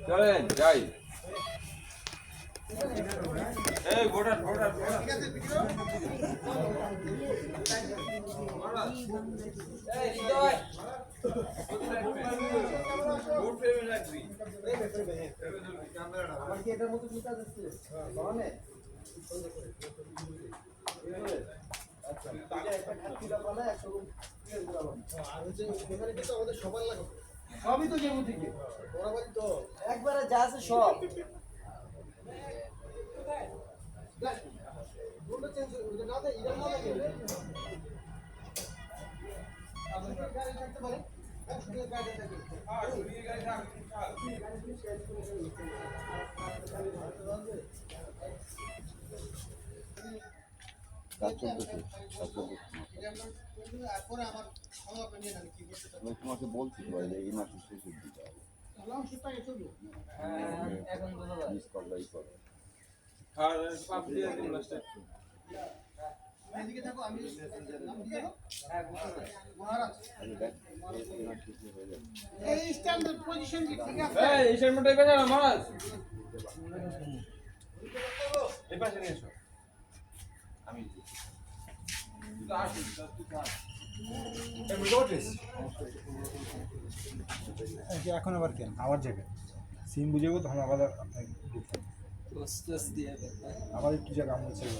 চলেন যাই। এই ভোটার ভোটার আমার কি এটার মতো জুতা যাচ্ছে সবই তো যেমন থেকে তো একবারে যা আছে সব তোমাকে বলছি এই মাসে শেষের দিকে মিস করলেই করো। এখন আবার কেন আবার যাবে সিম বুঝেবো তখন আবার আবার একটু জায়গা আমার ছেড়ে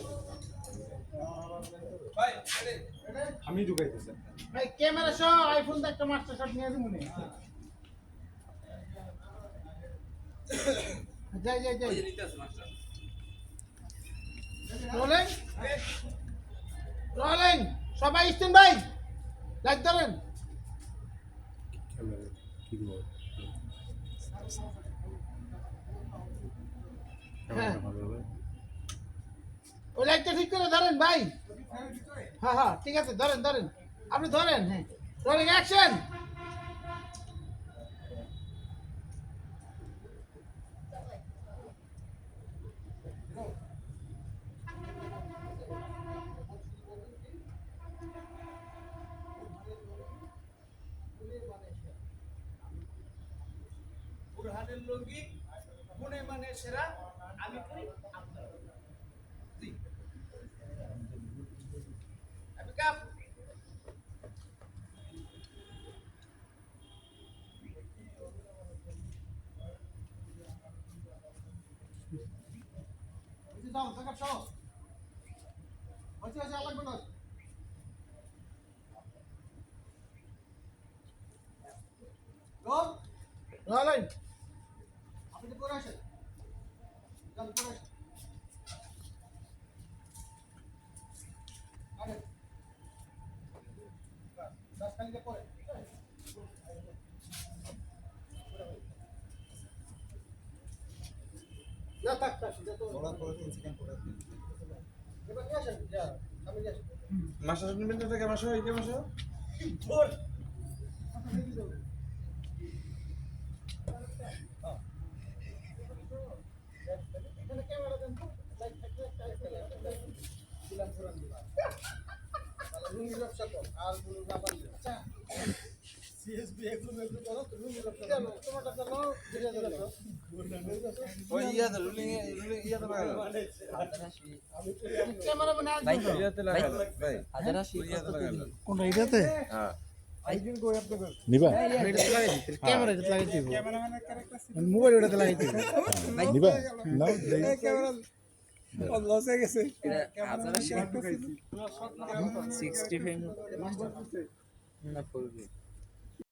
আমি ঢুকাইতেছি ভাই ক্যামেরা সহ আইফোন তো একটা মাস্টার শট নিয়ে আসি মনে যাই যাই যাই রোলিং রোলিং সবাই স্ট্যান্ড বাই লাইট ধরেন ওই লাইটটা ঠিক করে ধরেন ভাই হ্যাঁ হ্যাঁ ঠিক আছে ধরেন ধরেন আপনি ধরেন হ্যাঁ রোলিং অ্যাকশন বুরহানের লঙ্গি মনে মানে সেরা আমি করি জি আমি কাপ বুঝি দাও কাপ সব আচ্ছা লাগবে না গোল রোলিং আপনি তো করে আসেন চল করে আসেন আরে 10 খালিকে পরে না থাক থাক যত ওরা করে 3 সেকেন্ড পরে এবার কি আসেন যা আমি যাই মাস্টার মিনিট থেকে মাসো এই মাসো ধর ক্যামেরা দেন তো লাইট থাকলে দিলাম পুরান দিলাম রুমি ব্যবসা কর আর কোনো ব্যাপার নেই আচ্ছা সিএসবি একদম করো তো রুমি ব্যবসা করো তোমারটা চলো ধীরে ধীরে তো ওই ইয়াতে রুলিং ইয়াতে লাগালো আমি ক্যামেরা বানা ভাই ইয়াতে লাগালো ভাই হাজার আশি ইয়াতে লাগালো কোনটা এটাতে হ্যাঁ আইডিন কই আপনাদের নিবা ক্যামেরা এটা লাগাই দিব ক্যামেরাম্যানের ক্যারেক্টার মোবাইল ওটাতে লাগাই দিই নিবা নাও দেই ক্যামেরা লস হয়ে গেছে হাজার আশি 65 না পড়বে